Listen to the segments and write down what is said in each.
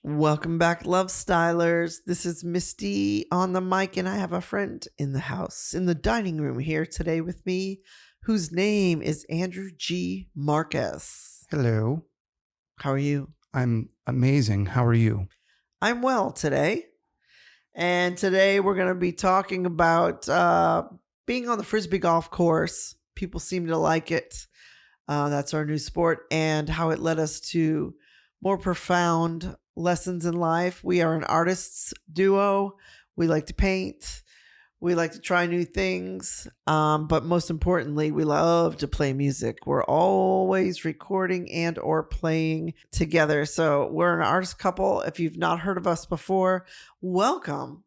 Welcome back, Lovestylers. This is Misty on the mic, and I have a friend in the house, in the dining room here today with me, whose name is Andrew G. Marcus. Hello. How are you? I'm amazing. How are you? I'm well today. And today we're going to be talking about being on the Frisbee golf course. People seem to like it. That's our new sport, and how it led us to more profound lessons in life. We are an artists duo. We like to paint. We like to try new things. But most importantly, we love to play music. We're always recording and or playing together. So we're an artist couple. If you've not heard of us before, welcome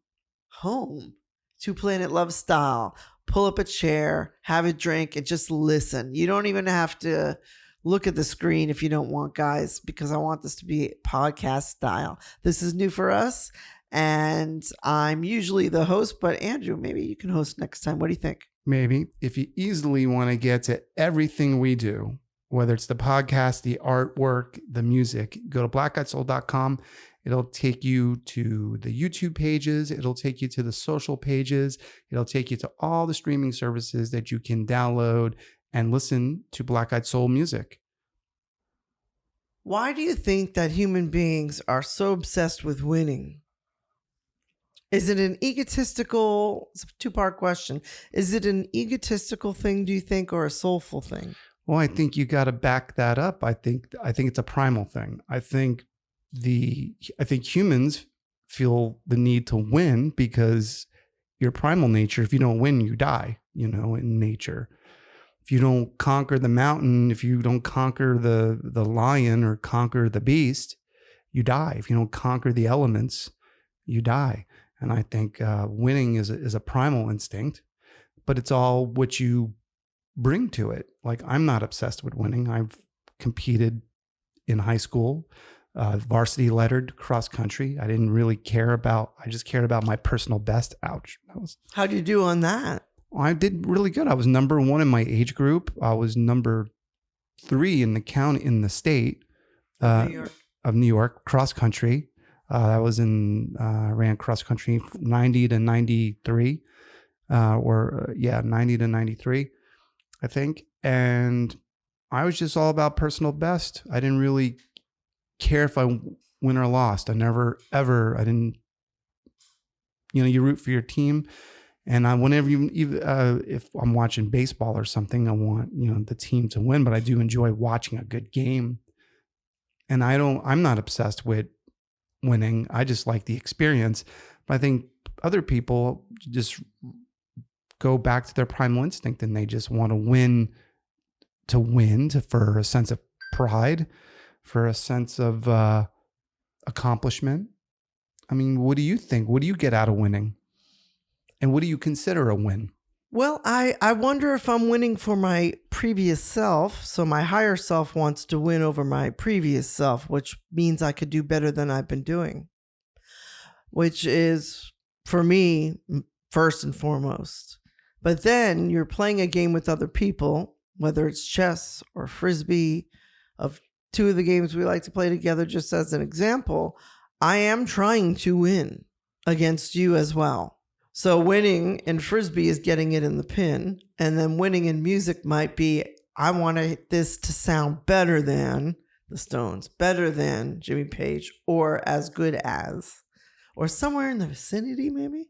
home to Planet Lovestyle. Pull up a chair, have a drink, and just listen. You don't even have to look at the screen if you don't want, guys, because I want this to be podcast style. This is new for us, and I'm usually the host, but Andrew, maybe you can host next time. What do you think? Maybe. If you easily want to get to everything we do, whether it's the podcast, the artwork, the music, go to blackguidesoul.com. It'll take you to the YouTube pages. It'll take you to the social pages. It'll take you to all the streaming services that you can download and listen to Black Eyed Soul music. Why do you think that human beings are so obsessed with winning? Is it an egotistical, it's a two-part question. Is it an egotistical thing, do you think, or a soulful thing? Well, I think you got to back that up. I think it's a primal thing. I think humans feel the need to win because your primal nature, if you don't win, you die, in nature. If you don't conquer the mountain, if you don't conquer the lion or conquer the beast, you die. If you don't conquer the elements, you die. And I think winning is a primal instinct, but it's all what you bring to it. Like, I'm not obsessed with winning. I've competed in high school, varsity lettered cross country. I didn't really I just cared about my personal best. Ouch. How'd you do on that? I did really good. I was number 1 in my age group. I was number 3 in the county, in the state of New York, cross country. I ran cross country 90 to 93, 90 to 93, I think. And I was just all about personal best. I didn't really care if I win or lost. I didn't, you root for your team. And whenever if I'm watching baseball or something, I want, the team to win, but I do enjoy watching a good game. And I'm not obsessed with winning. I just like the experience. But I think other people just go back to their primal instinct and they just want to win for a sense of pride, for a sense of accomplishment. I mean, what do you think? What do you get out of winning? And what do you consider a win? Well, I wonder if I'm winning for my previous self. So my higher self wants to win over my previous self, which means I could do better than I've been doing, which is, for me, first and foremost. But then you're playing a game with other people, whether it's chess or Frisbee, of 2 of the games we like to play together, just as an example. I am trying to win against you as well. So winning in Frisbee is getting it in the pin. And then winning in music might be, I want this to sound better than the Stones, better than Jimmy Page, or as good as, or somewhere in the vicinity, maybe.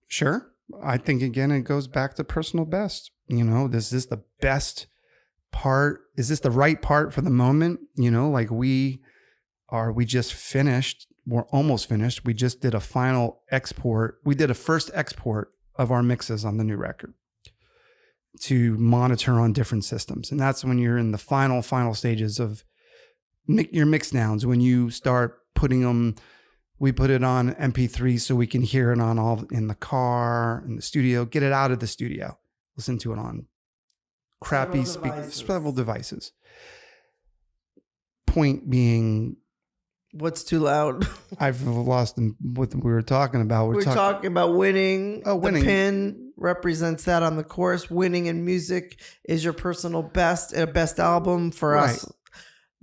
Sure. I think, again, it goes back to personal best. This is the best part. Is this the right part for the moment? Like we just finished. We're almost finished. We just did a final export. We did a first export of our mixes on the new record to monitor on different systems. And that's when you're in the final stages of your mix downs. When you start putting them, we put it on MP3 so we can hear it on all in the car, in the studio, get it out of the studio, listen to it on crappy several devices. Point being, what's too loud? I've lost what we were talking about. We're talking about winning. Oh, winning. The pin represents that on the course. Winning in music is your personal best, a best album for us.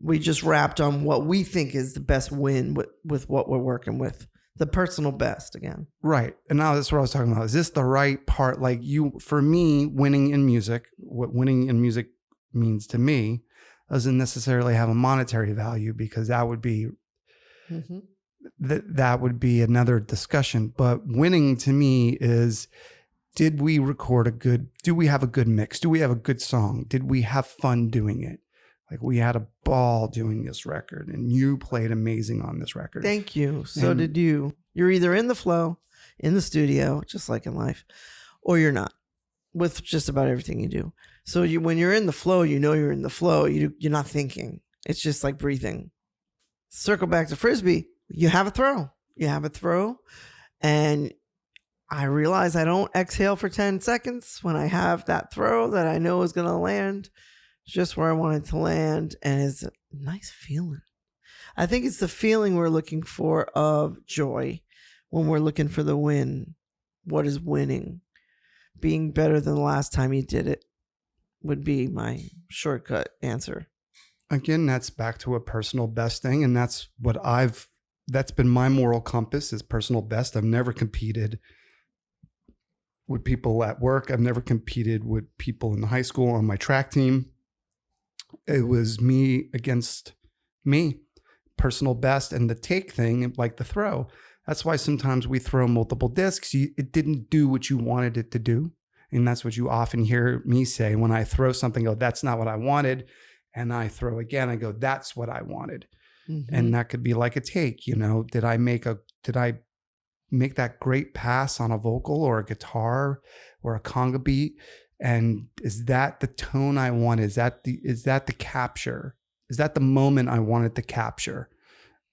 We just wrapped on what we think is the best win with what we're working with. The personal best again. Right. And now that's what I was talking about. Is this the right part? Like for me, winning in music, what winning in music means to me doesn't necessarily have a monetary value, because that would be Mm-hmm. that would be another discussion. But winning to me is, do we have a good mix? Do we have a good song? Did we have fun doing it? Like, we had a ball doing this record, and you played amazing on this record. Thank you. So did you. You're either in the flow, in the studio, just like in life, or you're not, with just about everything you do. So when you're in the flow, you're in the flow. You're not thinking. It's just like breathing. Circle back to Frisbee. You have a throw. And I realize I don't exhale for 10 seconds when I have that throw that I know is going to land just where I want it to land. And it's a nice feeling. I think it's the feeling we're looking for of joy when we're looking for the win. What is winning? Being better than the last time you did it would be my shortcut answer. Again, that's back to a personal best thing. And that's been my moral compass, is personal best. I've never competed with people at work. I've never competed with people in high school on my track team. It was me against me, personal best. And the take thing, like the throw, that's why sometimes we throw multiple discs. It didn't do what you wanted it to do. And that's what you often hear me say when I throw something, go, that's not what I wanted. And I throw again, I go, that's what I wanted. Mm-hmm. And that could be like a take, did I make that great pass on a vocal or a guitar or a conga beat? And is that the tone I want? Is that the capture? Is that the moment I wanted to capture?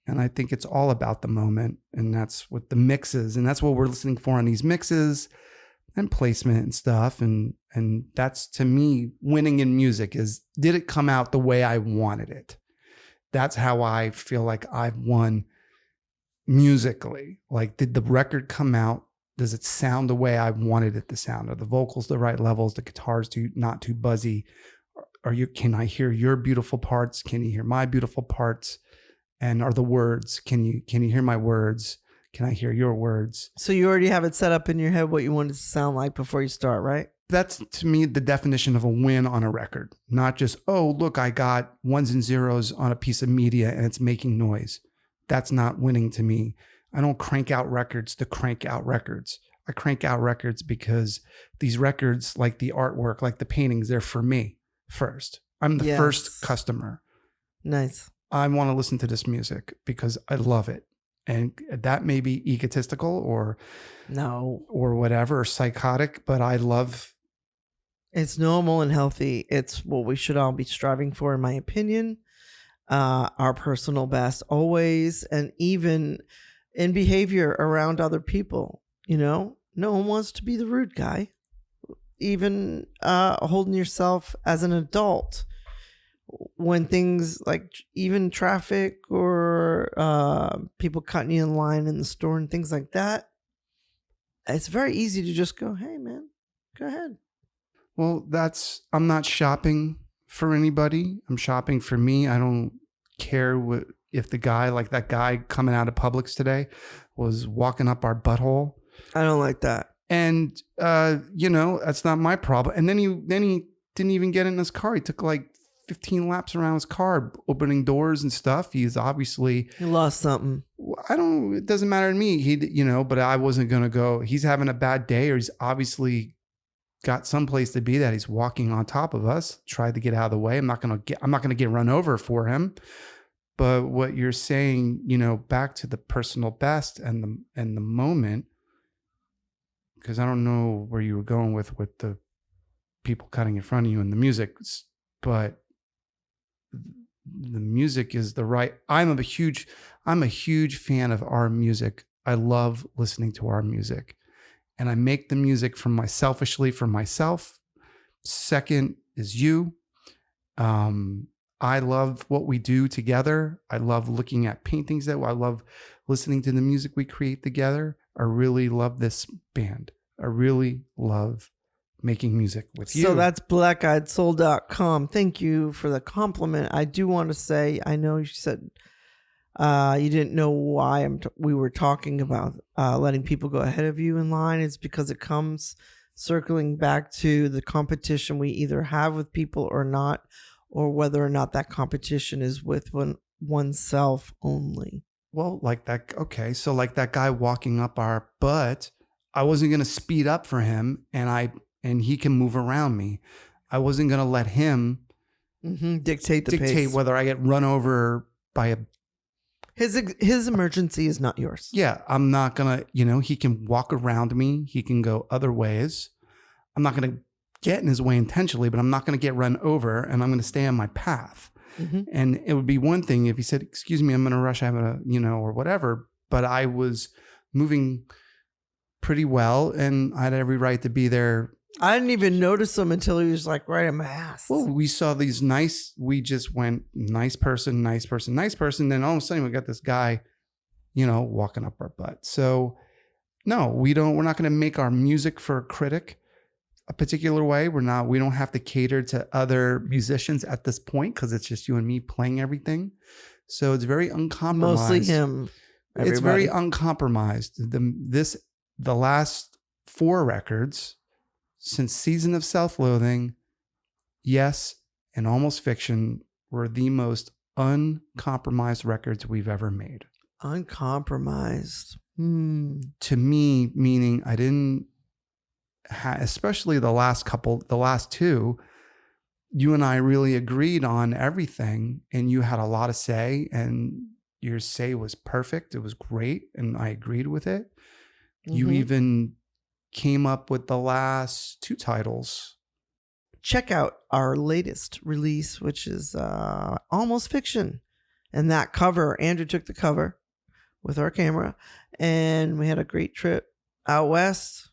And I think it's all about the moment. And that's what the mixes, and that's what we're listening for on these mixes and placement and stuff. And that's, to me, winning in music is, did it come out the way I wanted it? That's how I feel like I've won musically. Like, did the record come out? Does it sound the way I wanted it to sound? Are the vocals the right levels? The guitars not too buzzy? Can I hear your beautiful parts? Can you hear my beautiful parts? And are the words, can you hear my words? Can I hear your words? So you already have it set up in your head what you want it to sound like before you start, right? That's, to me, the definition of a win on a record. Not just, oh, look, I got ones and zeros on a piece of media and it's making noise. That's not winning to me. I don't crank out records to crank out records. I crank out records because these records, like the artwork, like the paintings, they're for me first. I'm the first customer. Nice. I want to listen to this music because I love it. And that may be egotistical or whatever, or psychotic, but I love. It's normal and healthy. It's what we should all be striving for, in my opinion. Our personal best always, and even in behavior around other people. No one wants to be the rude guy. Even holding yourself as an adult when things like even traffic or people cutting you in line in the store and things like that, it's very easy to just go, hey man, go ahead. Well, I'm not shopping for anybody. I'm shopping for me. I don't care if the guy, like that guy coming out of Publix today, was walking up our butthole. I don't like that. And that's not my problem. And then he didn't even get in his car. He took like 15 laps around his car, opening doors and stuff. He's obviously, he lost something. It doesn't matter to me. But I wasn't going to go, he's having a bad day, or he's obviously got someplace to be that he's walking on top of us, tried to get out of the way. I'm not going to get run over for him. But what you're saying, back to the personal best and the moment, because I don't know where you were going with the people cutting in front of you and the music, but the music is the right. I'm a huge fan of our music. I love listening to our music, and I make the music selfishly for myself. Second is you. I love what we do together. I love looking at paintings I love listening to the music we create together. I really love this band. I really love making music with you. So that's blackeyedsoul.com. Thank you for the compliment. I do want to say, I know you said you didn't know why we were talking about letting people go ahead of you in line. It's because it comes circling back to the competition we either have with people or not, or whether or not that competition is with oneself only. Well, like that. Okay. So like that guy walking up our butt, I wasn't going to speed up for him and he can move around me. I wasn't going to let him dictate the pace. Whether I get run over by a... His emergency is not yours. Yeah. I'm not going to, he can walk around me. He can go other ways. I'm not going to get in his way intentionally, but I'm not going to get run over, and I'm going to stay on my path. And it would be one thing if he said, excuse me, I'm going to rush, I have a, or whatever. But I was moving pretty well, and I had every right to be there. I didn't even notice him until he was like right in my ass. Well, we saw we just went nice person, nice person, nice person. Then all of a sudden we got this guy, walking up our butt. So no, we're not going to make our music for a critic a particular way. We don't have to cater to other musicians at this point, because it's just you and me playing everything. So it's very uncompromised. Mostly him. Everybody. It's very uncompromised. The last 4 records since Season of Self-Loathing, Yes, and Almost Fiction were the most uncompromised records we've ever made. Uncompromised. To me, meaning I didn't, especially the last 2, you and I really agreed on everything, and you had a lot of say, and your say was perfect. It was great, and I agreed with it. You even came up with the last 2 titles. Check out our latest release, which is Almost Fiction. And that cover, Andrew took the cover with our camera, and we had a great trip out west.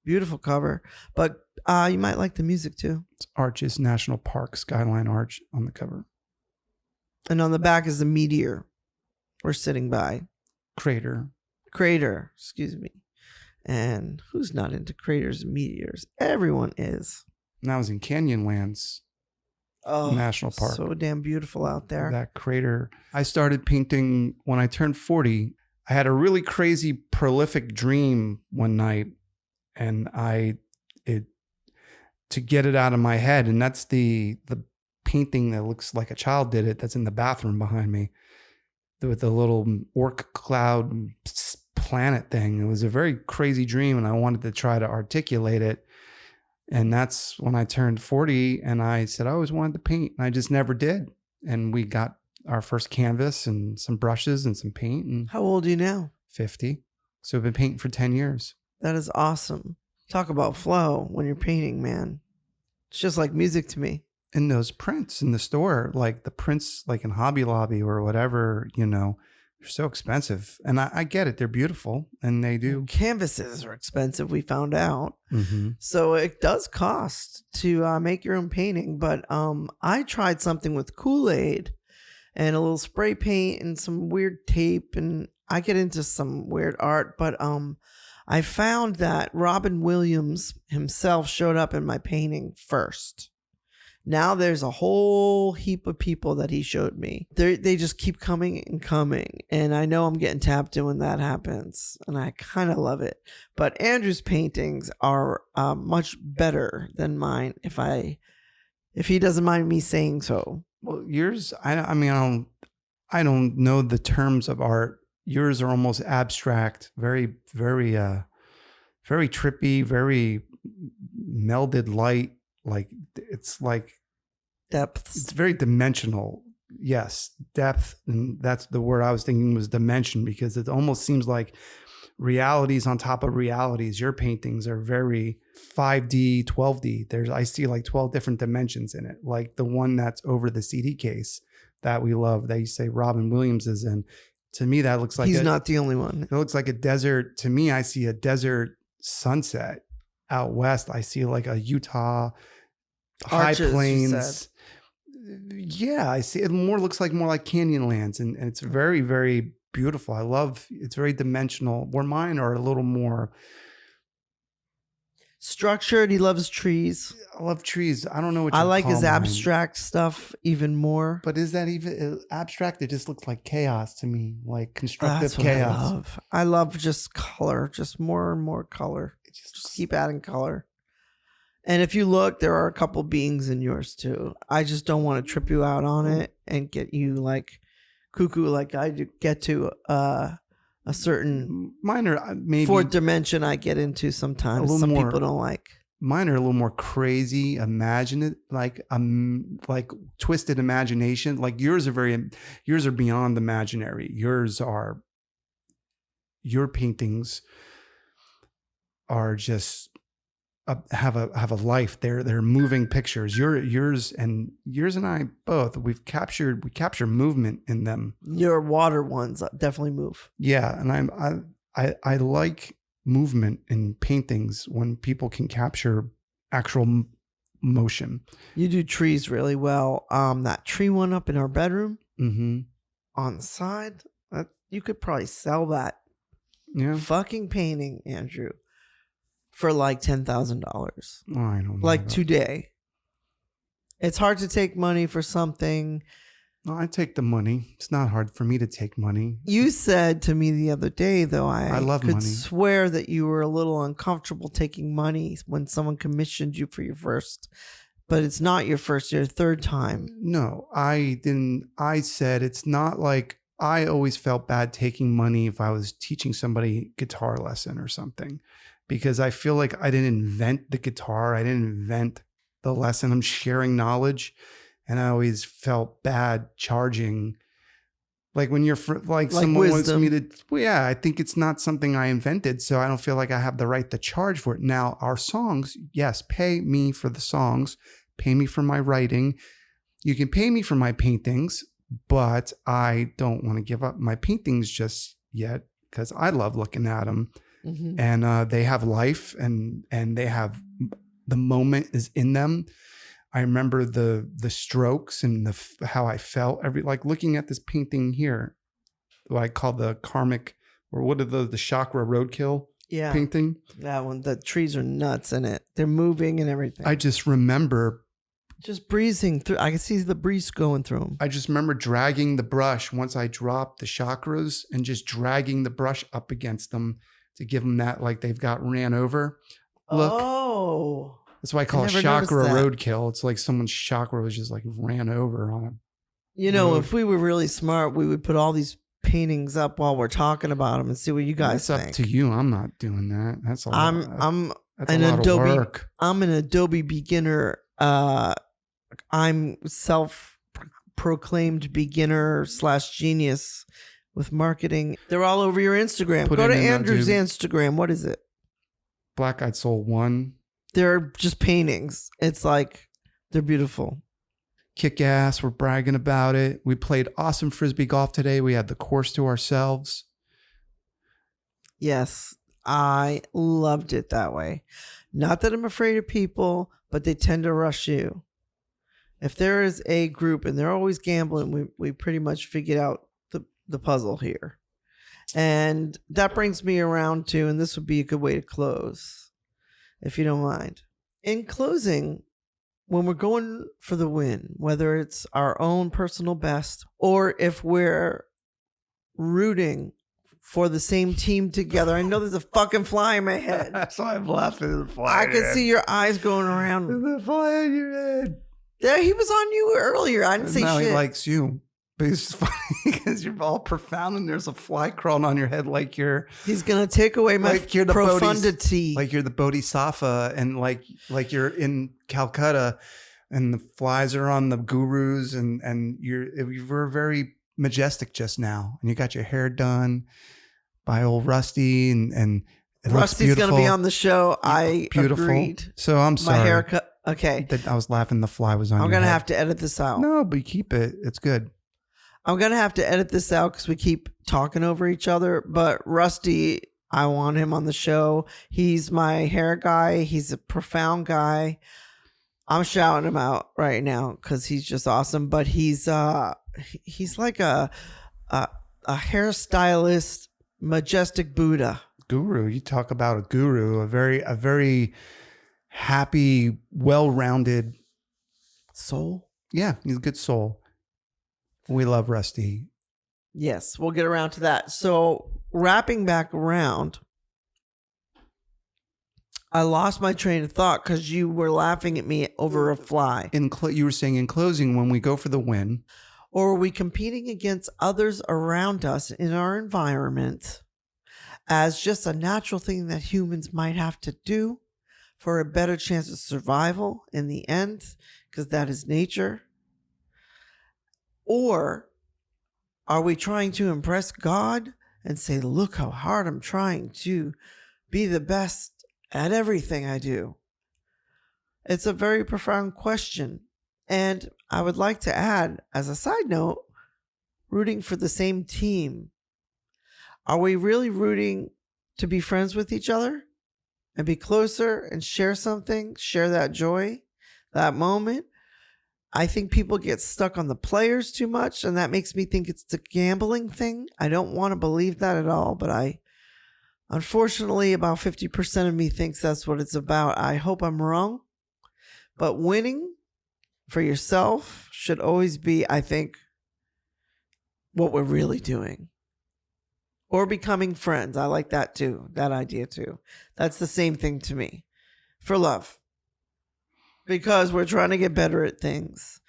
Beautiful cover. But you might like the music too. It's Arches National Park, Skyline Arch on the cover. And on the back is a meteor we're sitting by. Crater, excuse me. And who's not into craters and meteors? Everyone is. And I was in Canyonlands National Park. So damn beautiful out there. That crater. I started painting when I turned 40. I had a really crazy, prolific dream one night, and to get it out of my head, and that's the painting that looks like a child did it. That's in the bathroom behind me, with the little orc cloud planet thing. It was a very crazy dream, and I wanted to try to articulate it. And that's when I turned 40, and I said I always wanted to paint, and I just never did. And we got our first canvas and some brushes and some paint. And how old are you now? 50. So I've been painting for 10 years. That is awesome. Talk about flow when you're painting, man. It's just like music to me. And those prints in the store, like the prints like in Hobby Lobby or whatever, they're so expensive. And I get it. They're beautiful, and they do. Canvases are expensive, we found out. So it does cost to make your own painting. But I tried something with Kool-Aid and a little spray paint and some weird tape. And I get into some weird art. But I found that Robin Williams himself showed up in my painting first. Now there's a whole heap of people that he showed me. They just keep coming and coming. And I know I'm getting tapped in when that happens. And I kind of love it. But Andrew's paintings are much better than mine, if he doesn't mind me saying so. Well, yours, I don't know the terms of art. Yours are almost abstract, very, very, very trippy, very melded light. Like it's like depth. It's very dimensional. Yes, depth. And that's the word I was thinking was dimension, because it almost seems like realities on top of realities. Your paintings are very 5D, 12D. I see like 12 different dimensions in it. Like the one that's over the CD case that we love, that you say Robin Williams is in. To me, that looks like he's not the only one. It looks like a desert. To me, I see a desert sunset out west. I see like a Utah high plains. Yeah, I see it looks more like Canyonlands, and it's very, very beautiful. It's very dimensional, where mine are a little more. Structured. He loves trees. I love trees. I don't know what I you like call his mine. abstract stuff even more. But is that even abstract? It just looks like chaos to me, like constructive That's what chaos. I love. I love just color, just more and more color. Just keep adding color. And if you look, there are a couple beings in yours too. I just don't want to trip you out on it and get you like cuckoo, like I get to a certain Mine are maybe fourth dimension I get into sometimes. little Some more- people don't like. Mine are a little more crazy, imaginative, like twisted imagination. Like yours are beyond imaginary. Your paintings are just have a life. They're moving pictures. Yours and I both. We capture movement in them. Your water ones definitely move. Yeah, and I like movement in paintings when people can capture actual motion. You do trees really well. That tree one up in our bedroom on the side, you could probably sell that fucking painting, Andrew, for like $10,000. Oh, I don't know. Like today. It's hard to take money for something. No, I take the money. It's not hard for me to take money. You said to me the other day, though, I love could money. swear that you were a little uncomfortable taking money when someone commissioned you for your first, but it's not your first, your third time. No, I didn't. I said it's not like I always felt bad taking money if I was teaching somebody guitar lesson or something, because I feel like I didn't invent the guitar. I didn't invent the lesson. I'm sharing knowledge. And I always felt bad charging, like when you're like someone wisdom. wants me to. Well, yeah, I think it's not something I invented, so I don't feel like I have the right to charge for it. Now, our songs, yes, pay me for the songs, pay me for my writing. You can pay me for my paintings, but I don't want to give up my paintings just yet because I love looking at them, and they have life, and they have the moment is in them. I remember the strokes and how I felt like looking at this painting here, what I call the karmic, or what are the chakra roadkill painting? That one, the trees are nuts in it. They're moving and everything. I just remember just breezing through. I can see the breeze going through them. I just remember dragging the brush once I dropped the chakras and just dragging the brush up against them to give them that, like they've got ran over look. Oh. That's why I call it chakra roadkill. It's like someone's chakra was just like ran over on a road. If we were really smart, we would put all these paintings up while we're talking about them and see what you guys think. That's up to you. I'm not doing that. That's a lot. That's an a lot Adobe. Of work. I'm an Adobe beginner. I'm self-proclaimed beginner / genius with marketing. They're all over your Instagram. Go to Andrew's Instagram. What is it? Black Eyed Soul 1. They're just paintings. It's like, they're beautiful. Kick ass. We're bragging about it. We played awesome Frisbee golf today. We had the course to ourselves. Yes, I loved it that way. Not that I'm afraid of people, but they tend to rush you. If there is a group and they're always gambling, we pretty much figured out the puzzle here. And that brings me around to, and this would be a good way to close, if you don't mind. In closing, when we're going for the win, whether it's our own personal best or if we're rooting for the same team together. I know there's a fucking fly in my head. That's why I'm laughing at the fly. I can see your eyes going around. There's a fly in your head. Yeah, he was on you earlier. I didn't say now shit. He likes you. But it's just funny because you're all profound and there's a fly crawling on your head like you're... He's going to take away my profundity. Like you're the Bodhisattva and like you're in Calcutta and the flies are on the gurus and you were very majestic just now. And you got your hair done by old Rusty and it Rusty's going to be on the show. Beautiful. Agreed. So I'm sorry. My haircut. Okay. I was laughing the fly was on I'm going to have to edit this out. No, but you keep it. It's good. I'm going to have to edit this out because we keep talking over each other. But Rusty, I want him on the show. He's my hair guy. He's a profound guy. I'm shouting him out right now because he's just awesome. But he's like a hairstylist, majestic Buddha. Guru. You talk about a guru, a very happy, well-rounded Soul. Yeah, he's a good soul. We love Rusty. Yes, we'll get around to that. So wrapping back around, I lost my train of thought because you were laughing at me over a fly. You were saying in closing, when we go for the win, Or are we competing against others around us in our environment as just a natural thing that humans might have to do for a better chance of survival in the end, because that is nature? Or are we trying to impress God and say, look how hard I'm trying to be the best at everything I do? It's a very profound question. And I would like to add, as a side note, rooting for the same team. Are we really rooting to be friends with each other and be closer and share something, share that joy, that moment? I think people get stuck on the players too much, and that makes me think it's the gambling thing. I don't want to believe that at all, but unfortunately, about 50% of me thinks that's what it's about. I hope I'm wrong, but winning for yourself should always be, I think, what we're really doing. Or becoming friends. I like that too, that idea too. That's the same thing to me. For love. Because we're trying to get better at things.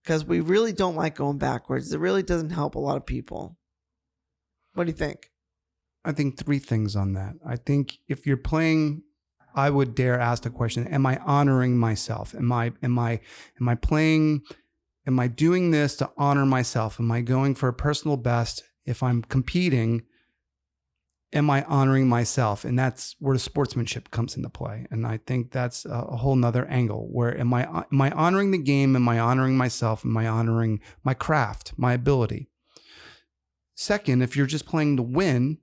Because we really don't like going backwards. It really doesn't help a lot of people. What do you think? I think 3 things on that. I think if you're playing, I would dare ask the question, am I honoring myself? Am I playing, am I doing this to honor myself? Am I going for a personal best? If I'm competing, am I honoring myself? And that's where the sportsmanship comes into play. And I think that's a whole nother angle where am I honoring the game? Am I honoring myself? Am I honoring my craft, my ability? Second, if you're just playing to win,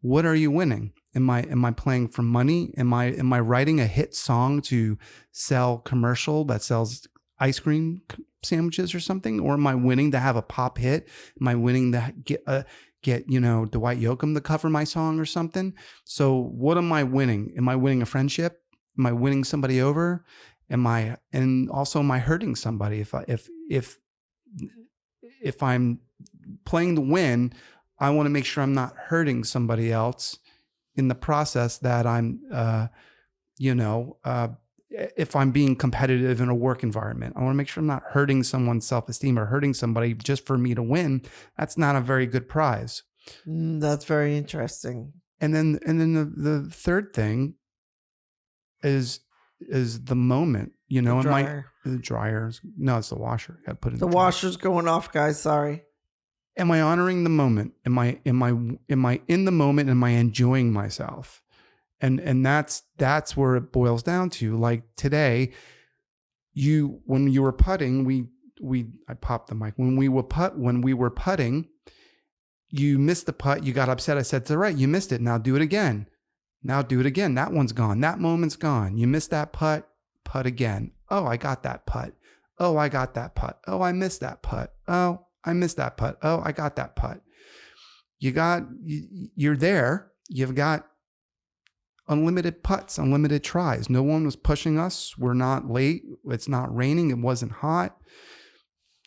what are you winning? Am I playing for money? Am I writing a hit song to sell commercial that sells ice cream sandwiches or something? Or am I winning to have a pop hit? Am I winning to get Dwight Yoakam to cover my song or something? So what am I winning? Am I winning a friendship? Am I winning somebody over? And also am I hurting somebody? If I'm playing to win, I want to make sure I'm not hurting somebody else in the process that I'm, if I'm being competitive in a work environment. I want to make sure I'm not hurting someone's self-esteem or hurting somebody just for me to win. That's not a very good prize. That's very interesting. And then the third thing is the moment, The dryer. The dryers. No, it's the washer. Got to put it in The washer's going off, guys. Sorry. Am I honoring the moment? Am I in the moment? Am I enjoying myself? And that's where it boils down to. Like today, when you were putting, I popped the mic. When we were putting, you missed the putt, you got upset. I said, it's all right, you missed it. Now do it again. That one's gone. That moment's gone. You missed that putt again. Oh, I got that putt. Oh, I got that putt. Oh, I missed that putt. Oh, I missed that putt. Oh, I got that putt. You're there. You've got unlimited putts, unlimited tries. No one was pushing us. We're not late. It's not raining. It wasn't hot.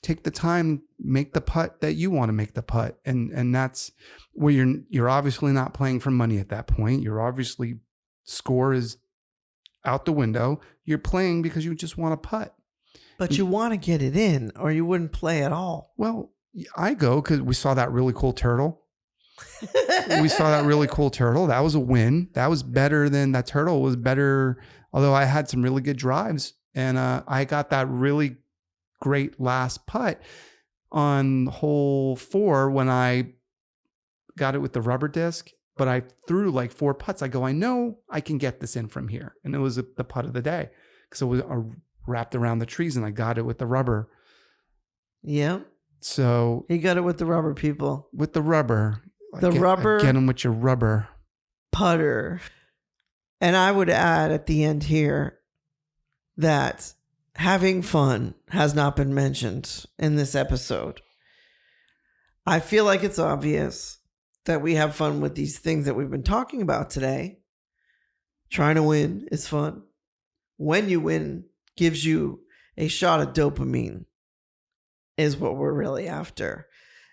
Take the time, make the putt that you want to make the putt. And that's where you're obviously not playing for money at that point. You're obviously, score is out the window. You're playing because you just want to putt. But you want to get it in or you wouldn't play at all. Well, I go because we saw that really cool turtle. That was a win. That was better than that turtle was better. Although I had some really good drives and I got that really great last putt on hole 4 when I got it with the rubber disc, but I threw like 4 putts. I go, I know I can get this in from here. And it was the putt of the day because it was wrapped around the trees and I got it with the rubber. Yeah. So he got it with the rubber, people. With the rubber. Rubber. Get them with your rubber. Putter. And I would add at the end here that having fun has not been mentioned in this episode. I feel like it's obvious that we have fun with these things that we've been talking about today. Trying to win is fun. when you win gives you a shot of dopamine is what we're really after.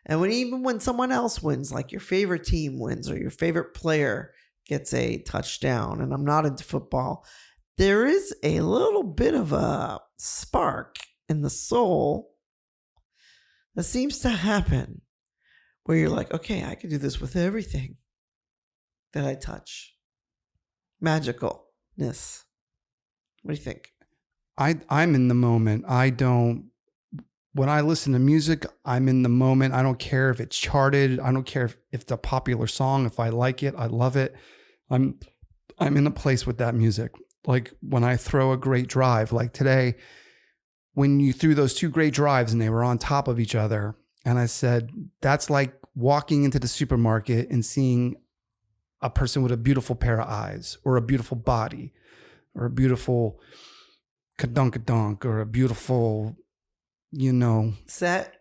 And even when someone else wins, like your favorite team wins or your favorite player gets a touchdown, and I'm not into football, there is a little bit of a spark in the soul that seems to happen where you're like, okay, I can do this with everything that I touch. Magicalness. What do you think? I'm in the moment. When I listen to music, I'm in the moment. I don't care if it's charted. I don't care if it's a popular song. If I like it, I love it. I'm in a place with that music. Like when I throw a great drive, like today, when you threw those 2 great drives and they were on top of each other. And I said, that's like walking into the supermarket and seeing a person with a beautiful pair of eyes or a beautiful body or a beautiful kadunk or a beautiful, set.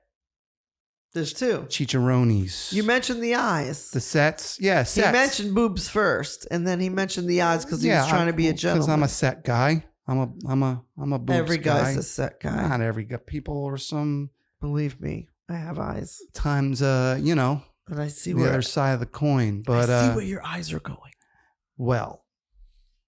There's 2. chicharrones. You mentioned the eyes. The sets. Yeah, sets. He mentioned boobs first, and then he mentioned the eyes because he was trying to be a gentleman. Because I'm a set guy. I'm a boobs Every guy's guy. a set guy. Not every guy. People are some. Believe me, I have eyes. Times, and I see the other side of the coin. But I see where your eyes are going. Well,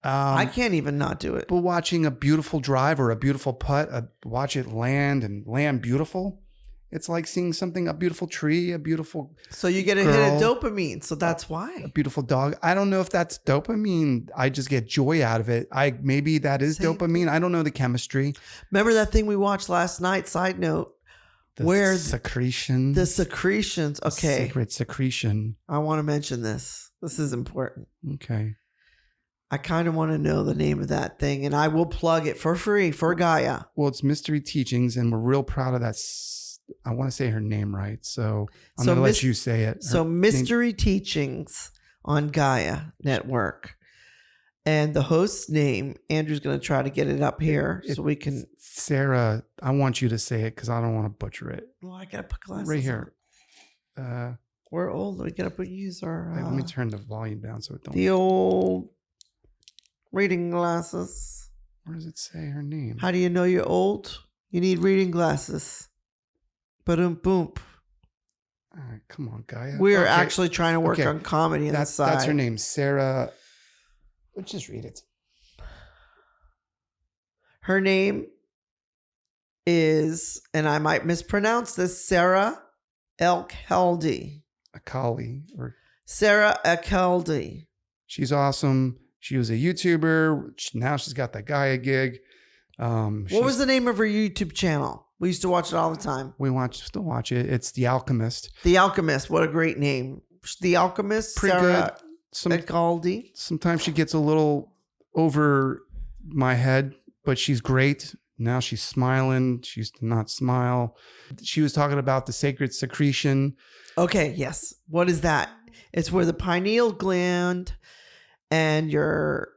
I can't even not do it. But watching a beautiful drive or a beautiful putt, watch it land beautiful. It's like seeing a beautiful tree, a beautiful So you get a hit of dopamine. So that's why. a beautiful dog. I don't know if that's dopamine. I just get joy out of it. Maybe that is dopamine. I don't know the chemistry. Remember that thing we watched last night? Side note. The secretions. The secretions. Okay. Secret secretion. I want to mention this. This is important. Okay. I kind of want to know the name of that thing, and I will plug it for free for Gaia. Well, it's Mystery Teachings, and we're real proud of that. I want to say her name right, so I'm going to let you say it. So Mystery Teachings on Gaia Network. And the host's name, Andrew's going to try to get it up here so we can. Sarah, I want you to say it because I don't want to butcher it. Well, I got to put glasses right here. We're old. We got to use our. Let me turn the volume down so it don't. The old reading glasses. Where does it say her name? How do you know you're old? You need reading glasses. Ba-dum boom. Come on, Gaia. We're actually trying to work on comedy on the side. That's her name, Sarah. Let's just read it. Her name is, and I might mispronounce this, Sarah Elkheldy. Akali. Sarah Elkheldy. She's awesome. She was a YouTuber. Now she's got that Gaia gig. What was the name of her YouTube channel? We used to watch it all the time. We still watch it. It's The Alchemist. The Alchemist. What a great name. The Alchemist. Pretty Sarah good. Elkheldy. Sometimes she gets a little over my head, but she's great. Now she's smiling. She used to not smile. She was talking about the sacred secretion. Okay, yes. What is that? It's where the pineal gland and your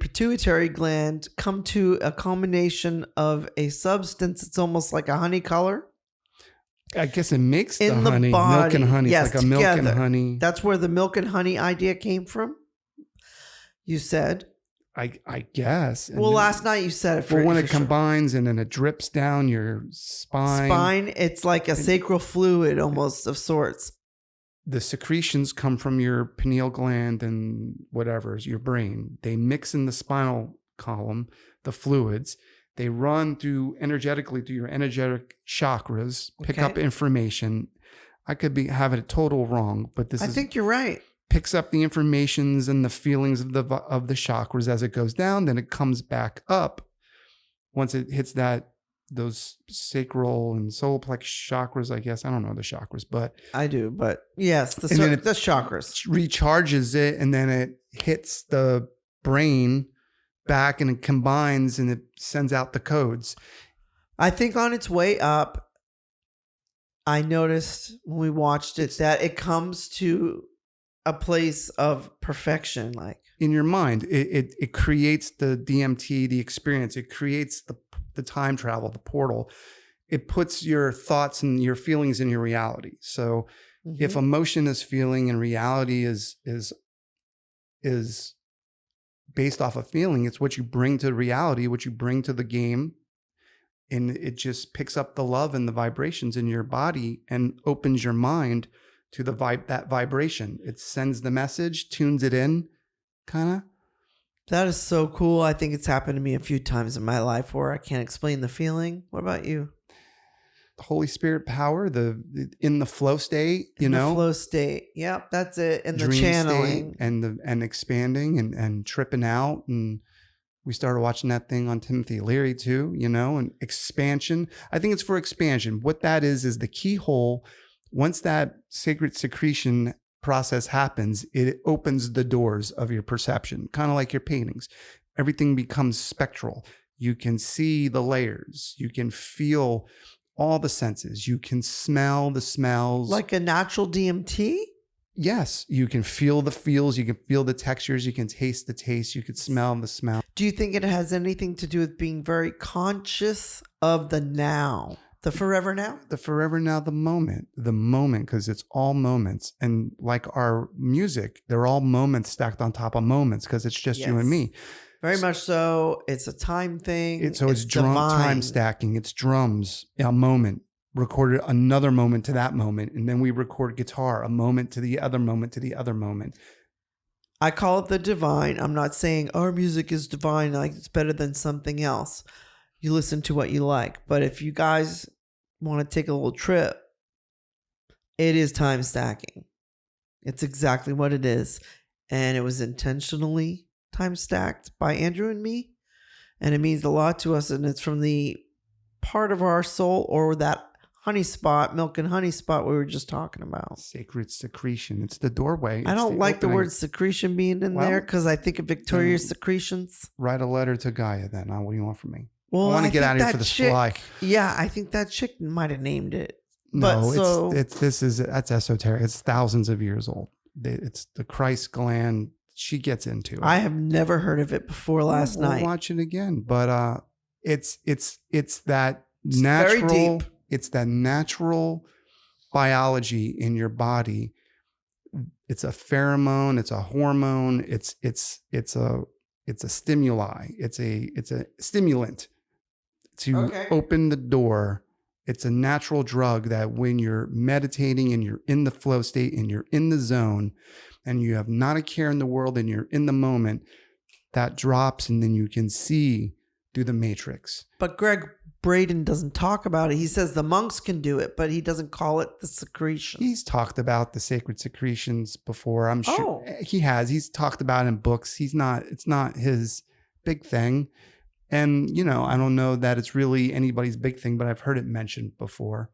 pituitary gland come to a combination of a substance. It's almost like a honey color. I guess it makes in the honey, body. milk and honey. Yes, it's like together. A milk and honey. That's where the milk and honey idea came from. You said. I guess. And last night you said it. Well, when it combines and then it drips down your spine. It's like a sacral fluid almost of sorts. The secretions come from your pineal gland and whatever is your brain. They mix in the spinal column, the fluids. They run energetically through your energetic chakras, pick up information. I could be having it total wrong, but I think you're right. Picks up the informations and the feelings of the chakras as it goes down. Then it comes back up once it hits those sacral and solar plexus chakras. I guess I don't know the chakras, but I do. But yes, the chakras recharges it, and then it hits the brain back, and it combines, and it sends out the codes. I think on its way up, I noticed when we watched it that it comes to a place of perfection, like in your mind. It creates the DMT, the experience. It creates the time travel, the portal. It puts your thoughts and your feelings in your reality. So if emotion is feeling and reality is based off of feeling. It's what you bring to reality, what you bring to the game. And it just picks up the love and the vibrations in your body and opens your mind to that vibration. It sends the message, tunes it in, kind of. That is so cool. I think it's happened to me a few times in my life where I can't explain the feeling. What about you? Holy Spirit power, in the flow state, The flow state. Yep, that's it. And the dream channeling state and expanding and tripping out. And we started watching that thing on Timothy Leary too, and expansion. I think it's for expansion. What that is the keyhole. Once that sacred secretion process happens, it opens the doors of your perception, kind of like your paintings. Everything becomes spectral. You can see the layers. You can feel all the senses. You can smell the smells. like a natural DMT. Yes, you can feel the feels. You can feel the textures. You can taste the taste. You can smell the smell. Do you think it has anything to do with being very conscious of the now, the forever now? The forever now, the moment, because it's all moments. And like our music, they're all moments stacked on top of moments because it's just you and me. Very much so. It's a time thing. It's drum time stacking. It's drums, a moment, recorded another moment to that moment. And then we record guitar, a moment to the other moment to the other moment. I call it the divine. I'm not saying our music is divine, like it's better than something else. You listen to what you like. But if you guys want to take a little trip, it is time stacking. It's exactly what it is. And it was intentionally time stacked by Andrew and me. And it means a lot to us. And it's from the part of our soul or that honey spot, milk and honey spot we were just talking about. Sacred secretion. It's the doorway. I don't like the word secretion being in there because I think of Victoria's secretions. Write a letter to Gaia then. What do you want from me? Well, I want to get out of here for the fly. Yeah, I think that chick might have named it. No, that's esoteric. It's thousands of years old. It's the Christ gland. She gets into it. I have never heard of it before last night. Watch it again, but it's that natural. Very deep. It's that natural biology in your body. It's a pheromone. It's a hormone. It's a stimuli. It's a stimulant to open the door. It's a natural drug that when you're meditating and you're in the flow state and you're in the zone and you have not a care in the world and you're in the moment, that drops and then you can see through the matrix. But Greg Braden doesn't talk about it. He says the monks can do it, but he doesn't call it the secretion. He's talked about the sacred secretions before. I'm sure he has. He's talked about it in books. It's not his big thing. And, I don't know that it's really anybody's big thing, but I've heard it mentioned before.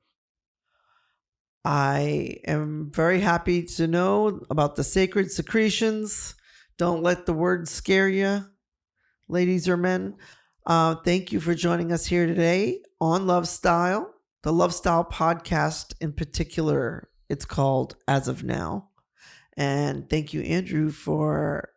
I am very happy to know about the sacred secretions. Don't let the word scare you, ladies or men. Thank you for joining us here today on Lovestyle, the Lovestyle podcast in particular. It's called As of Now. And thank you, Andrew, for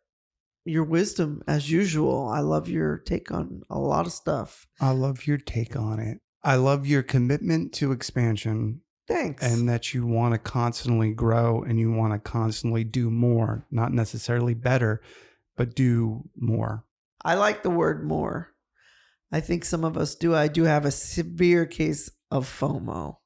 your wisdom as usual. I love your take on a lot of stuff. I love your take on it. I love your commitment to expansion. Thanks. And that you want to constantly grow and you want to constantly do more, not necessarily better, but do more. I like the word more. I think some of us do. I do have a severe case of FOMO.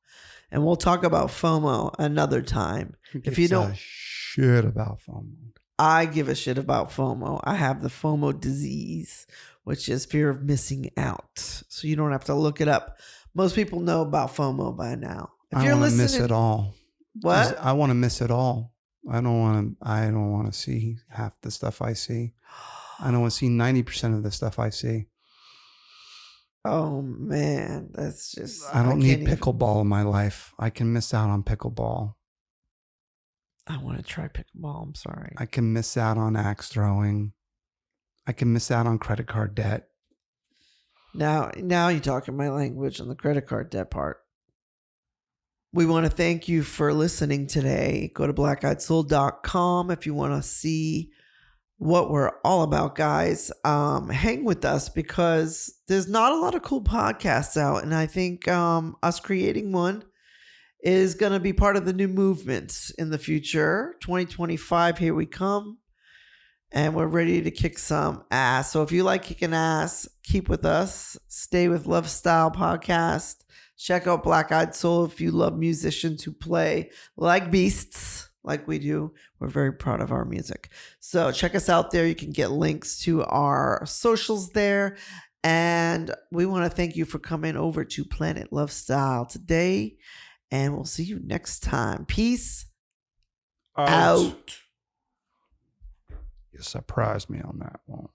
And we'll talk about FOMO another time. If you don't shit about FOMO. I give a shit about FOMO. I have the FOMO disease, which is fear of missing out. So you don't have to look it up. Most people know about FOMO by now. If you're listening, miss it all. What? I want to miss it all. I don't want to see half the stuff I see. I don't want to see 90% of the stuff I see. Oh man, that's just. I don't need pickleball in my life. I can miss out on pickleball. I want to try pickleball. I'm sorry. I can miss out on axe throwing. I can miss out on credit card debt. Now you're talking my language on the credit card debt part. We want to thank you for listening today. Go to blackeyedsoul.com if you want to see what we're all about, guys. Hang with us because there's not a lot of cool podcasts out. And I think us creating one is going to be part of the new movement in the future. 2025, here we come. and we're ready to kick some ass. So if you like kicking ass, keep with us. Stay with Lovestyle Podcast. Check out Black Eyed Soul if you love musicians who play like beasts, like we do. We're very proud of our music. So check us out there. You can get links to our socials there. And we want to thank you for coming over to Planet Lovestyle today. And we'll see you next time. Peace out. You surprised me on that one.